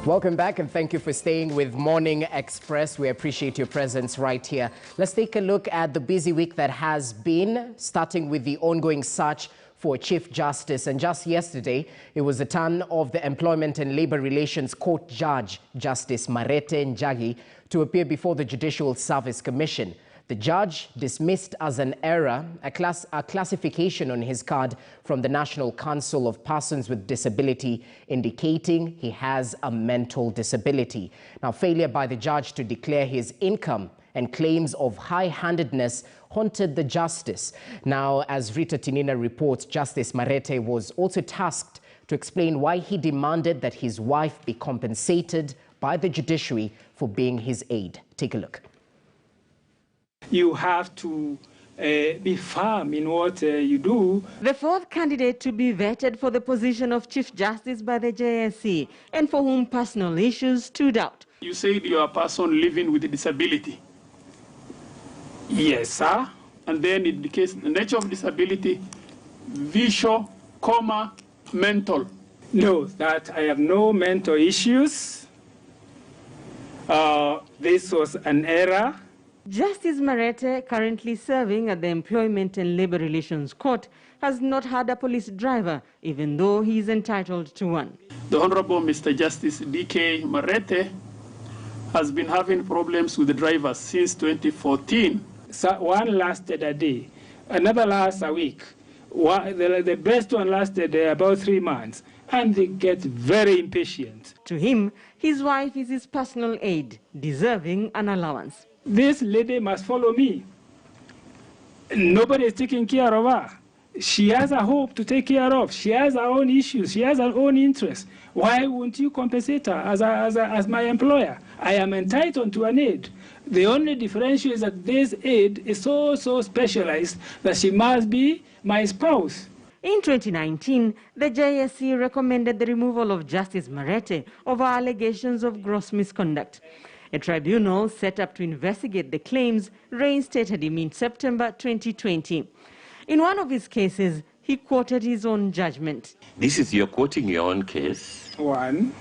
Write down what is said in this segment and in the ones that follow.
Welcome back and thank you for staying with Morning Express. We appreciate your presence right here. Let's take a look at the busy week that has been, starting with the ongoing search for Chief Justice. And just yesterday, it was the turn of the Employment and Labor Relations Court Judge, Justice Marette, to appear before the Judicial Service Commission. The judge dismissed as an error a classification on his card from the National Council of Persons with Disability indicating he has a mental disability. Now, failure by the judge to declare his income and claims of high-handedness haunted the justice. Now, as Rita Tinina reports, Justice Marette was also tasked to explain why he demanded that his wife be compensated by the judiciary for being his aide. Take a look. You have to be firm in what you do. The fourth candidate to be vetted for the position of Chief Justice by the JSC and for whom personal issues stood out. You said you are a person living with a disability. Yes, sir. And then it indicates the nature of disability, visual, mental. No, that I have no mental issues. This was an error. Justice Marette, currently serving at the Employment and Labor Relations Court, has not had a police driver, even though he is entitled to one. The Honorable Mr. Justice D.K. Marette has been having problems with the drivers since 2014. So one lasted a day, another lasts a week. The best one lasted about 3 months, and they get very impatient. To him, his wife is his personal aide, deserving an allowance. This lady must follow me. Nobody is taking care of her. She has a hope to take care of. She has her own issues. She has her own interests. Why won't you compensate her as my employer? I am entitled to an aid. The only differential is that this aid is so specialized that she must be my spouse. In 2019, the JSC recommended the removal of Justice Marette over allegations of gross misconduct. A tribunal set up to investigate the claims reinstated him in September 2020. In one of his cases, he quoted his own judgment. This is you're quoting your own case. 1.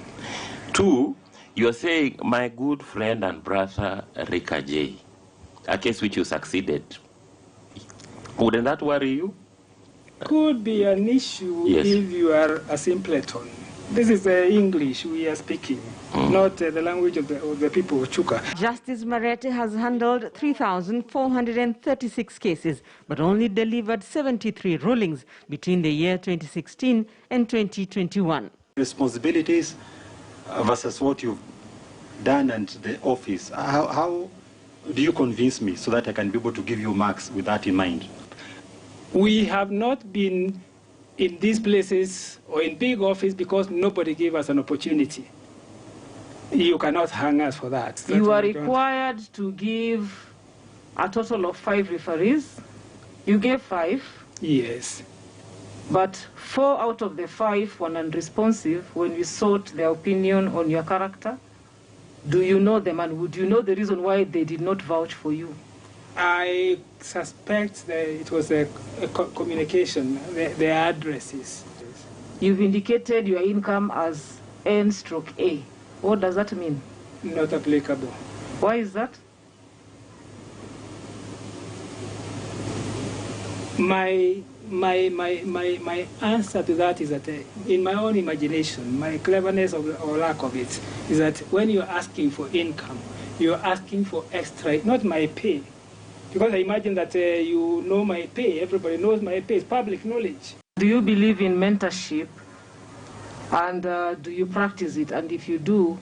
2, you're saying, my good friend and brother, Rika J, a case which you succeeded. Wouldn't that worry you? Could be an issue if you are a simpleton. This is English we are speaking, not the language of the people of Chuka. Justice Marette has handled 3,436 cases, but only delivered 73 rulings between the year 2016 and 2021. Responsibilities versus what you've done and the office. How do you convince me so that I can be able to give you marks with that in mind? We have not been in these places or in big office because nobody gave us an opportunity. You cannot hang us for that. You are required to give a total of 5 referees. You gave 5. Yes. But 4 out of the 5 were unresponsive when we sought their opinion on your character. Do you know them, and would you know the reason why they did not vouch for you? I suspect that it was a communication, the addresses. You've indicated your income as N/A. What does that mean? Not applicable. Why is that? My answer to that is that in my own imagination, my cleverness or lack of it, is that when you're asking for income, you're asking for extra, not my pay. Because I imagine that you know my pay, everybody knows my pay, it's public knowledge. Do you believe in mentorship, and do you practice it? And if you do,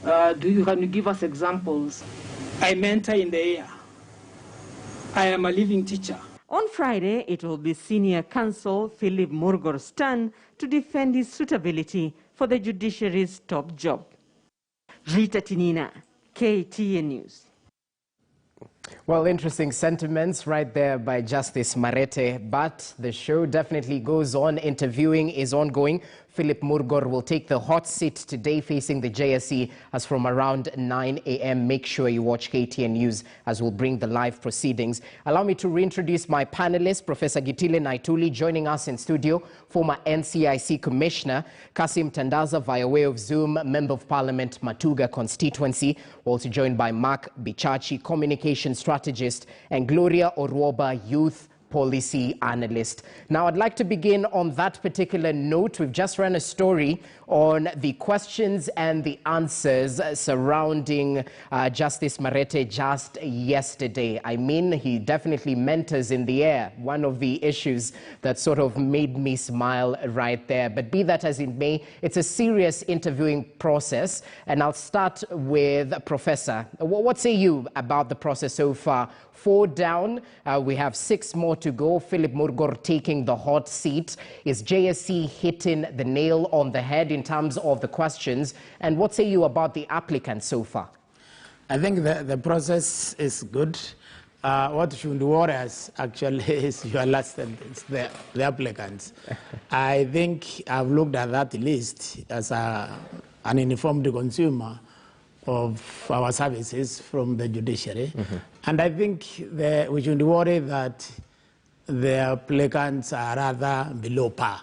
can you give us examples? I mentor in the air. I am a living teacher. On Friday, it will be Senior Counsel Philip Morgor's turn to defend his suitability for the judiciary's top job. Rita Tinina, KTN News. Well, interesting sentiments right there by Justice Marette, but the show definitely goes on. Interviewing is ongoing. Philip Murgor will take the hot seat today facing the JSE as from around 9 a.m. Make sure you watch KTN News as we'll bring the live proceedings. Allow me to reintroduce my panelists. Professor Gitile Naituli joining us in studio, former NCIC Commissioner, Kasim Tandaza via way of Zoom, Member of Parliament, Matuga constituency, also joined by Mark Bichachi, Communication Strategist, and Gloria Orwoba, Youth Policy Analyst. Now, I'd like to begin on that particular note. We've just run a story on the questions and the answers surrounding Justice Marette just yesterday. I mean, he definitely mentors in the air, one of the issues that sort of made me smile right there. But be that as it may, it's a serious interviewing process. And I'll start with Professor. What say you about the process so far? 4 down. We have 6 more to go. Philip Murgor taking the hot seat. Is JSE hitting the nail on the head in terms of the questions? And what say you about the applicants so far? I think the process is good. What should worry us actually is your last sentence, the applicants. I think I've looked at that list as an informed consumer of our services from the judiciary. And I think we should worry that the applicants are rather below par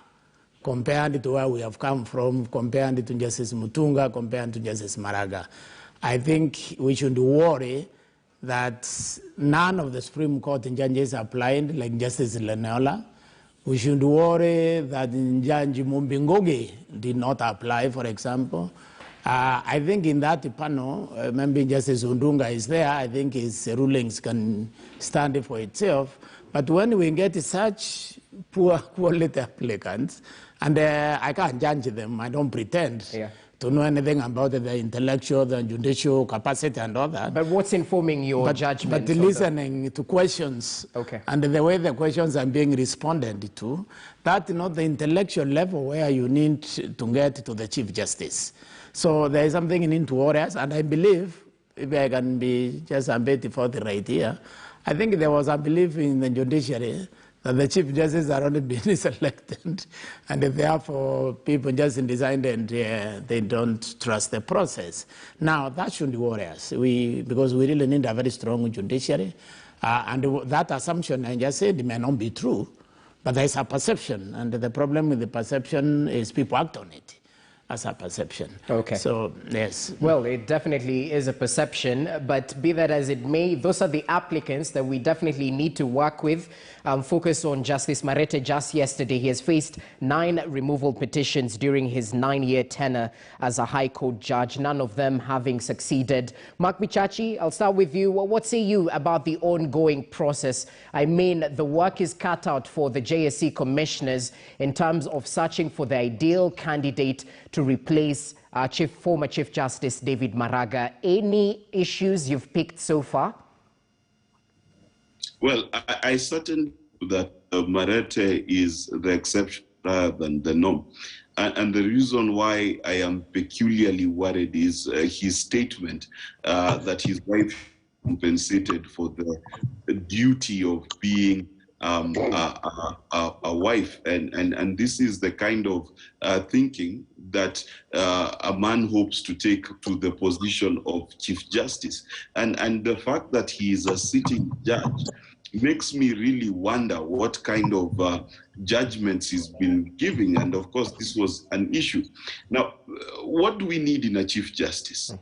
compared to where we have come from, compared to Justice Mutunga, compared to Justice Maraga. I think we should worry that none of the Supreme Court judges applied, like Justice Leneola. We should worry that Judge Mumbingogi did not apply, for example. I think in that panel, maybe Justice Undunga is there. I think his rulings can stand for itself. But when we get such poor quality applicants, and I can't judge them, I don't pretend to know anything about the intellectual, the judicial capacity and all that. But what's informing your judgment? But listening to questions and the way the questions are being responded to, that's not the intellectual level where you need to get to the Chief Justice. So there is something in to worry us, and I believe, if I can be just a bit for the right here, I think there was a belief in the judiciary that the Chief Justice are only being selected, and therefore people just decided they don't trust the process. Now, that shouldn't worry us, because we really need a very strong judiciary, and that assumption I just said may not be true, but there's a perception, and the problem with the perception is people act on it as a perception. So, yes. Well, it definitely is a perception, but be that as it may, those are the applicants that we definitely need to work with. Focus on Justice Marette. Just yesterday, he has faced 9 removal petitions during his 9-year tenure as a High Court judge, none of them having succeeded. Mark Bichachi, I'll start with you. What say you about the ongoing process? I mean, the work is cut out for the JSE commissioners in terms of searching for the ideal candidate to replace former Chief Justice David Maraga. Any issues you've picked so far? Well, I certainly think that Marette is the exception rather than the norm. And the reason why I am peculiarly worried is his statement that his wife compensated for the duty of being a wife. And this is the kind of thinking that a man hopes to take to the position of Chief Justice. And the fact that he is a sitting judge makes me really wonder what kind of judgments he's been giving. And of course, this was an issue. Now, what do we need in a Chief Justice?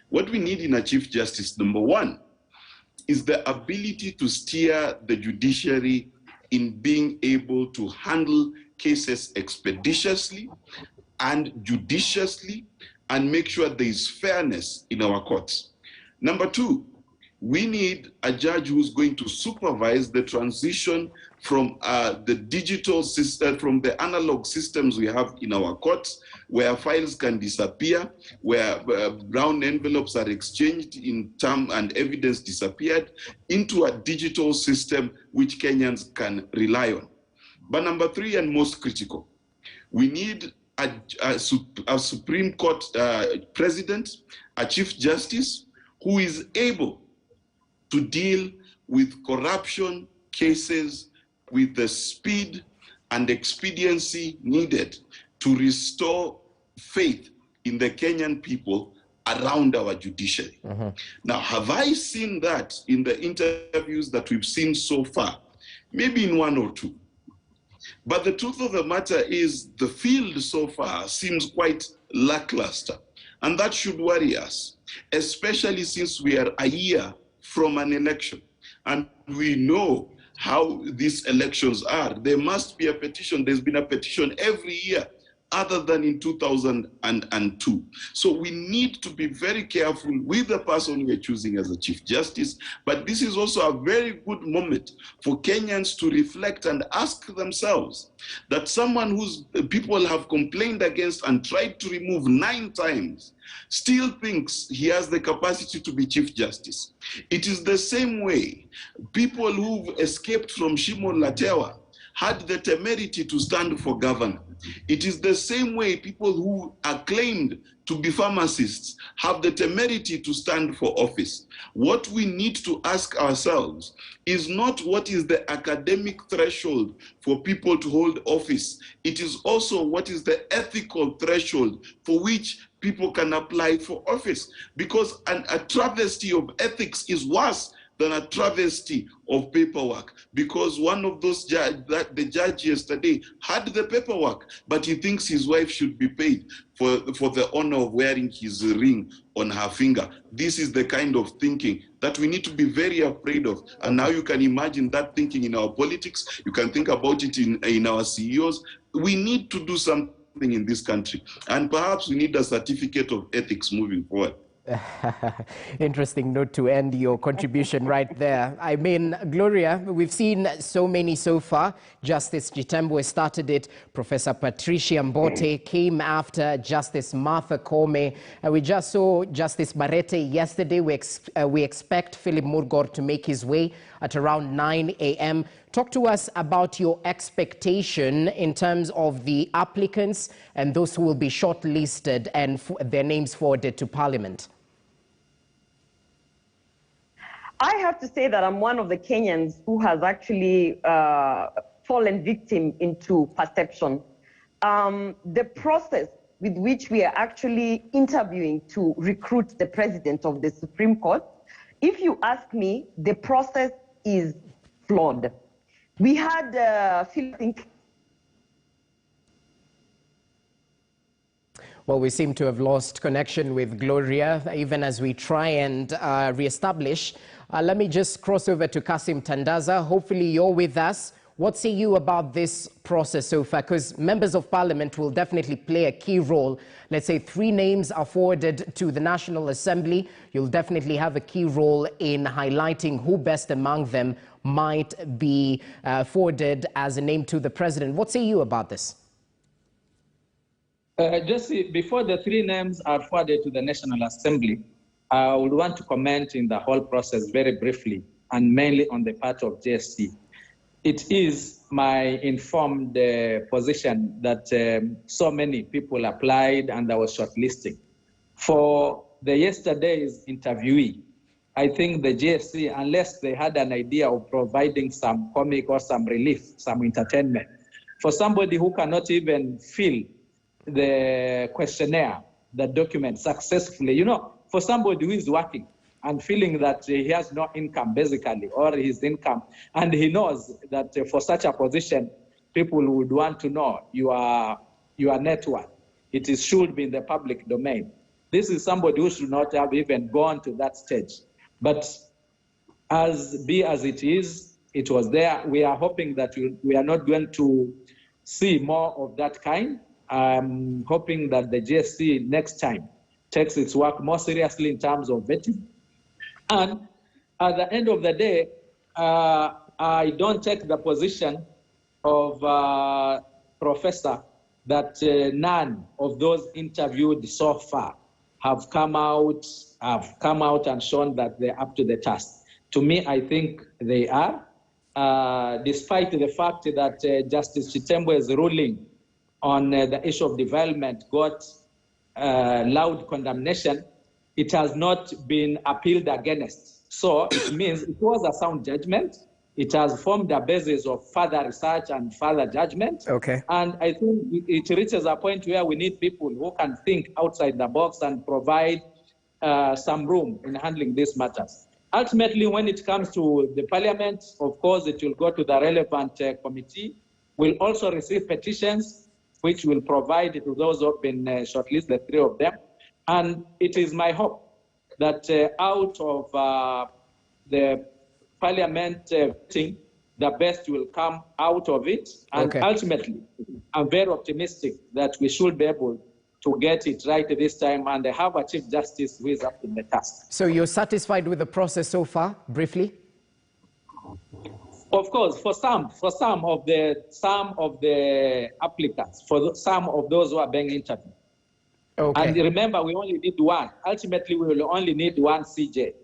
What we need in a Chief Justice, number one, is the ability to steer the judiciary in being able to handle cases expeditiously and judiciously and make sure there is fairness in our courts. Number two, we need a judge who's going to supervise the transition from the digital system, from the analog systems we have in our courts, where files can disappear, where brown envelopes are exchanged in term and evidence disappeared, into a digital system which Kenyans can rely on. But number three, and most critical, we need a Supreme Court president, a Chief Justice, who is able to deal with corruption cases with the speed and expediency needed to restore faith in the Kenyan people around our judiciary. Now, have I seen that in the interviews that we've seen so far? Maybe in one or two. But the truth of the matter is the field so far seems quite lackluster. And that should worry us, especially since we are a year from an election. And we know how these elections are. There must be a petition. There's been a petition every year, other than in 2002. So we need to be very careful with the person we're choosing as a Chief Justice, but this is also a very good moment for Kenyans to reflect and ask themselves that someone whose people have complained against and tried to remove 9 times still thinks he has the capacity to be Chief Justice. It is the same way people who've escaped from Shimo Latewa had the temerity to stand for governor. It is the same way people who are claimed to be pharmacists have the temerity to stand for office. What we need to ask ourselves is not what is the academic threshold for people to hold office. It is also what is the ethical threshold for which people can apply for office. Because a travesty of ethics is worse than a travesty of paperwork, because one of those the judge yesterday had the paperwork, but he thinks his wife should be paid for the honor of wearing his ring on her finger. This is the kind of thinking that we need to be very afraid of. And now you can imagine that thinking in our politics. You can think about it in our CEOs. We need to do something in this country, and perhaps we need a certificate of ethics moving forward. Interesting note to end your contribution right there. I mean, Gloria, we've seen so many so far. Justice Chitembwe started it. Professor Patricia Mbote came after. Justice Martha Koome. We just saw Justice Marette yesterday. We expect Philip Murgor to make his way at around 9 a.m. Talk to us about your expectation in terms of the applicants and those who will be shortlisted and their names forwarded to Parliament. I have to say that I'm one of the Kenyans who has actually fallen victim into perception. The process with which we are actually interviewing to recruit the president of the Supreme Court, if you ask me, the process is flawed. We had Philip. Well, we seem to have lost connection with Gloria, even as we try and re-establish. Let me just cross over to Kasim Tandaza. Hopefully you're with us. What say you about this process so far? Because members of parliament will definitely play a key role. Let's say 3 names are forwarded to the National Assembly. You'll definitely have a key role in highlighting who best among them might be forwarded as a name to the president. What say you about this? Just before the 3 names are forwarded to the National Assembly, I would want to comment in the whole process very briefly, and mainly on the part of JSC. It is my informed position that so many people applied and there was shortlisting. For the yesterday's interviewee, I think the JSC, unless they had an idea of providing some comic or some relief, some entertainment, for somebody who cannot even fill the questionnaire, the document successfully, you know, for somebody who is working and feeling that he has no income basically, or his income, and he knows that for such a position, people would want to know your net worth. It should be in the public domain. This is somebody who should not have even gone to that stage. But as it is, it was there. We are hoping that we are not going to see more of that kind. I'm hoping that the GSC next time takes its work more seriously in terms of vetting. And at the end of the day, I don't take the position of Professor that none of those interviewed so far have come out and shown that they're up to the task. To me, I think they are, despite the fact that Justice Chitembwe's ruling on the issue of development got loud condemnation. It has not been appealed against. So it means it was a sound judgment. It has formed a basis of further research and further judgment. Okay. And I think it reaches a point where we need people who can think outside the box and provide some room in handling these matters. Ultimately, when it comes to the parliament, of course, it will go to the relevant committee. We'll also receive petitions, which will provide to those who have been shortlisted, the 3 of them. And it is my hope that out of the parliament thing, the best will come out of it. And ultimately, I'm very optimistic that we should be able to get it right this time and have a Chief Justice who is up to the task. So you're satisfied with the process so far, briefly? Of course, for some of the applicants, for some of those who are being interviewed. Okay. And remember, we only need one. Ultimately, we will only need one CJ.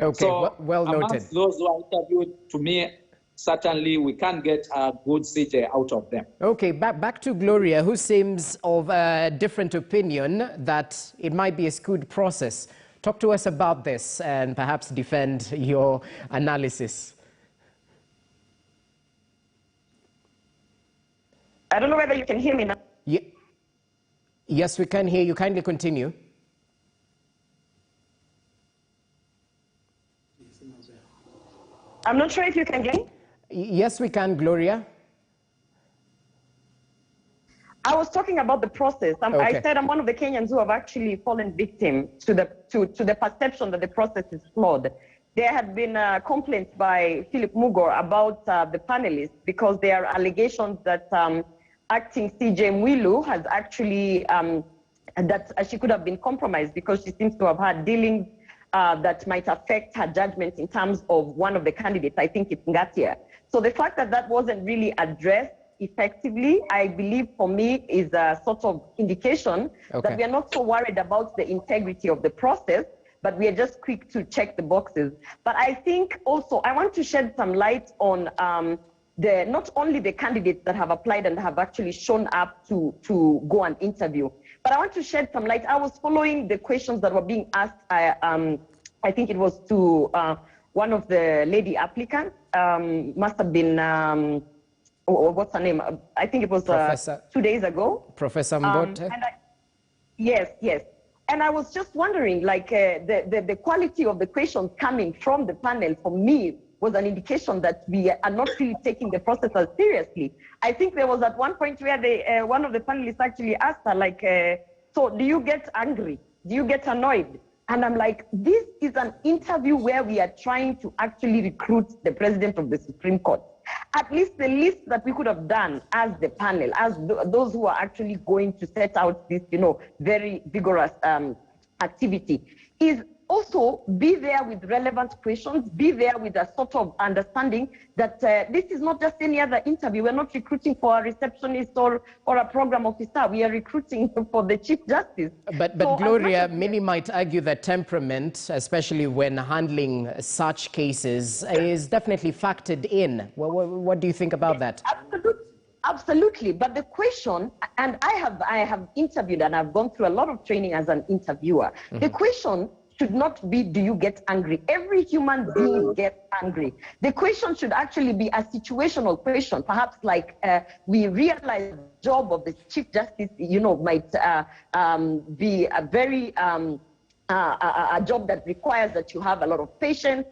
Okay, so well noted. Amongst those who are interviewed, to me, certainly we can get a good CJ out of them. Okay, back to Gloria, who seems of a different opinion that it might be a skewed process. Talk to us about this and perhaps defend your analysis. I don't know whether you can hear me now. Yeah. Yes, we can hear you. Kindly continue. I'm not sure if you can hear me. Yes, we can, Gloria. I was talking about the process. I said I'm one of the Kenyans who have actually fallen victim to the perception that the process is flawed. There had been complaints by Philip Mugor about the panelists because there are allegations that acting CJ Mwilu has actually, that she could have been compromised because she seems to have had dealings that might affect her judgment in terms of one of the candidates. I think it's Ngatia. So the fact that that wasn't really addressed effectively, I believe for me is a sort of indication that we are not so worried about the integrity of the process, but we are just quick to check the boxes. But I think also I want to shed some light on not only the candidates that have applied and have actually shown up to go and interview, but I want to shed some light. I was following the questions that were being asked. I think it was to one of the lady applicants, must have been, what's her name? I think it was 2 days ago. Professor Mbote? Yes. And I was just wondering, like, the quality of the questions coming from the panel, for me, was an indication that we are not really taking the process as seriously. I think there was at one point where one of the panelists actually asked her, like, so do you get angry? Do you get annoyed? And I'm like, this is an interview where we are trying to actually recruit the president of the Supreme Court. At least the least that we could have done as the panel, as those who are actually going to set out this, very vigorous activity, is also be there with relevant questions, be there with a sort of understanding that this is not just any other interview. We're not recruiting for a receptionist or a program officer. We are recruiting for the Chief Justice. But so Gloria, many might argue that temperament, especially when handling such cases, is definitely factored in. What do you think about that? Absolutely. But the question, and I have interviewed and I've gone through a lot of training as an interviewer. The question should not be, do you get angry? Every human being gets angry. The question should actually be a situational question. Perhaps like we realize the job of the Chief Justice, might be a very, a job that requires that you have a lot of patience.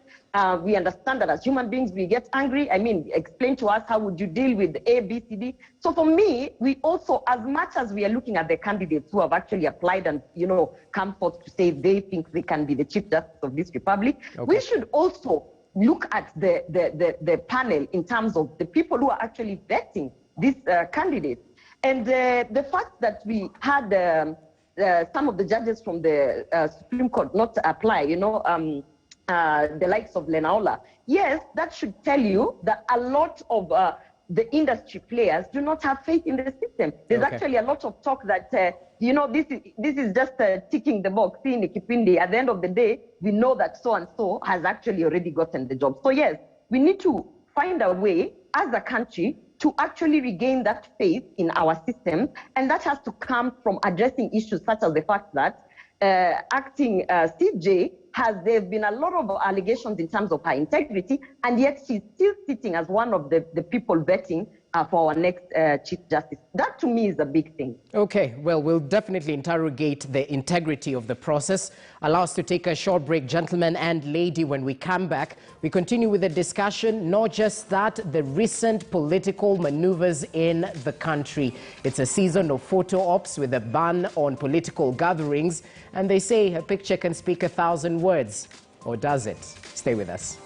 We understand that as human beings, we get angry. I mean, explain to us, how would you deal with A, B, C, D? So for me, we also, as much as we are looking at the candidates who have actually applied and, come forth to say they think they can be the Chief Justice of this republic, we should also look at the panel in terms of the people who are actually vetting these candidates. And the fact that we had some of the judges from the Supreme Court not apply, the likes of Lenaola. Yes, that should tell you that a lot of the industry players do not have faith in the system. There's actually a lot of talk that, this is just ticking the box, seeing the Kipindi. At the end of the day, we know that so-and-so has actually already gotten the job. So yes, we need to find a way as a country to actually regain that faith in our system. And that has to come from addressing issues such as the fact that acting CJ there have been a lot of allegations in terms of her integrity, and yet she's still sitting as one of the people vetting for our next Chief Justice. That to me is a big thing. Okay, well, we'll definitely interrogate the integrity of the process. Allow us to take a short break, gentlemen and lady. When we come back, we continue with the discussion. Not just that, the recent political maneuvers in the country. It's a season of photo ops with a ban on political gatherings. And they say a picture can speak 1,000 words. Or does it? Stay with us.